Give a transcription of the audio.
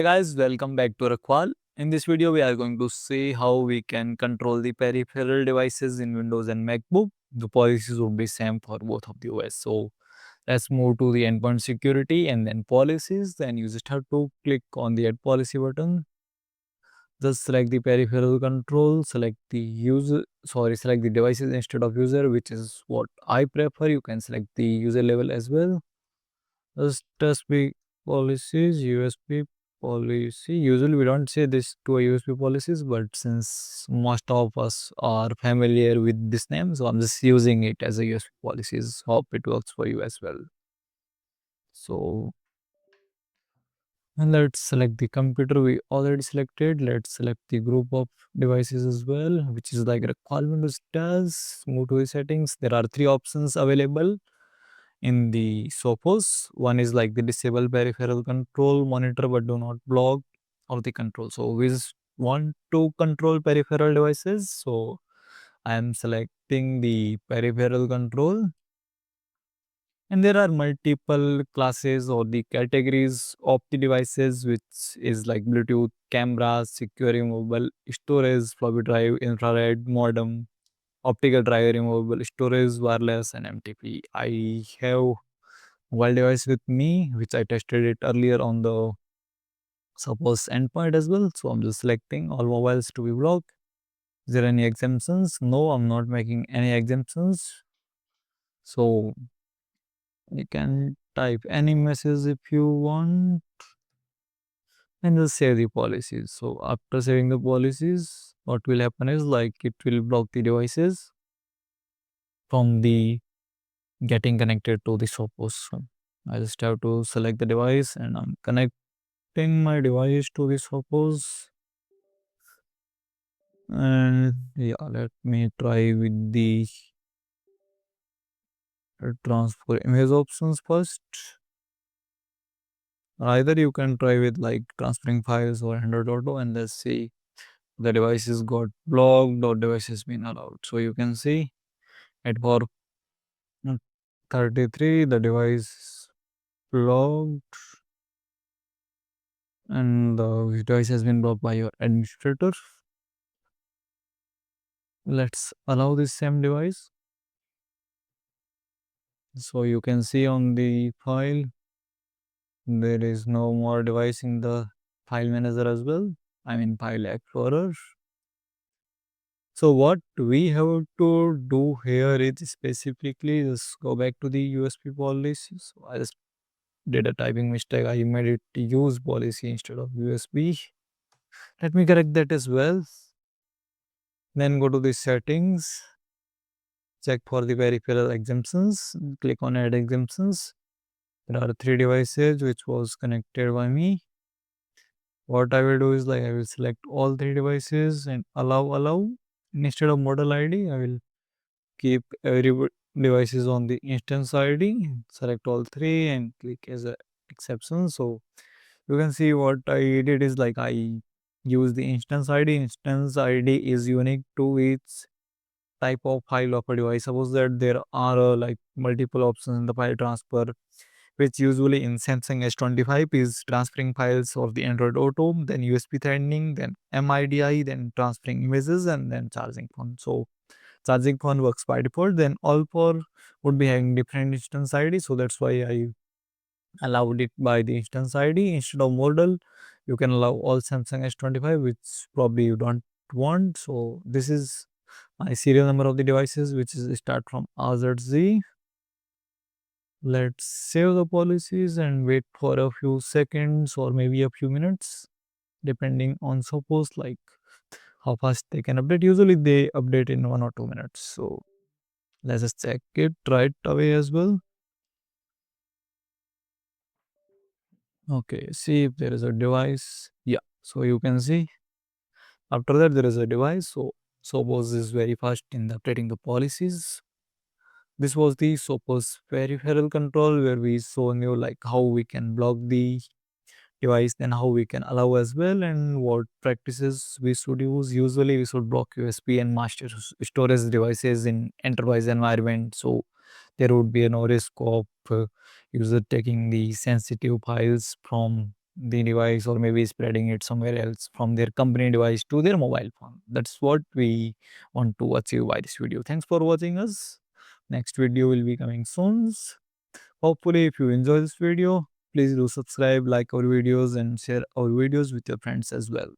Hey guys, welcome back to Rakwal. In this video, we are going to see how we can control the peripheral devices in Windows and MacBook. The policies will be same for both of the OS. So let's move to the endpoint security and then policies. Then you just have to click on the add policy button. Just select the peripheral control, select the select the devices instead of user, which is what I prefer. You can select the user level as well. Just USB policies, USB policy. Usually we don't say this to a USB policies, but since most of us are familiar with this name, so I'm just using it as a USB policies. Hope it works for you as well. So and let's select the computer we already selected. Let's select the group of devices as well, which is like recall Windows does. Move to the settings. There are three options available in the Sophos. One is like the disable peripheral control, monitor but do not block, or the control. So we just want to control peripheral devices. So I am selecting the peripheral control, and there are multiple classes or the categories of the devices, which is like Bluetooth, cameras, secure removable storage, floppy drive, infrared, modem, optical drive, removable storage, wireless, and MTP. I have mobile device with me, which I tested it earlier on the Sophos Endpoint as well. So I'm just selecting all mobiles to be blocked. Is there any exemptions? No, I'm not making any exemptions. So you can type any message if you want and just save the policies. So after saving the policies, what will happen is like it will block the devices from the getting connected to the Sophos. I just have to select the device and I'm connecting my device to the Sophos. And yeah, let me try with the transfer image options first. Either you can try with like transferring files or Android Auto, and let's see the devices got blocked or device has been allowed. So you can see at for 33 the device blocked and the device has been blocked by your administrator. Let's allow this same device. So you can see on the file there is no more device in the file manager as well. I mean file explorer. So what we have to do here is specifically just go back to the USB policy. So I just did a typing mistake. I made it use policy instead of USB. Let me correct that as well. Then go to the settings, check for the peripheral exemptions, click on add exemptions. There are three devices which was connected by me. What I will do is like I will select all three devices and allow. Instead of model ID, I will keep every devices on the instance ID, select all three and click as a exception. So you can see what I did is like I use the instance ID. Instance ID is unique to each type of file of a device. Suppose that there are like multiple options in the file transfer, which usually in Samsung S25 is transferring files of the Android Auto, then USB threading, then MIDI, then transferring images, and then charging phone. So charging phone works by default. Then all four would be having different instance ID. So that's why I allowed it by the instance ID instead of model. You can allow all Samsung S25, which probably you don't want. So this is my serial number of the devices, which is start from RZZ. Let's save the policies and wait for a few seconds or maybe a few minutes, depending on suppose like how fast they can update. Usually they update in 1 or 2 minutes. So let's just check it right away as well. Okay, see if there is a device. Yeah, so you can see after that there is a device. So Sophos is very fast in the updating the policies. This was the Sophos peripheral control where we saw new like how we can block the device, then how we can allow as well, and what practices we should use. Usually we should block USB and master storage devices in enterprise environment. So there would be no risk of user taking the sensitive files from the device or maybe spreading it somewhere else from their company device to their mobile phone. That's what we want to achieve by this video. Thanks for watching us. Next video will be coming soon. Hopefully, if you enjoy this video, please do subscribe, like our videos, and share our videos with your friends as well.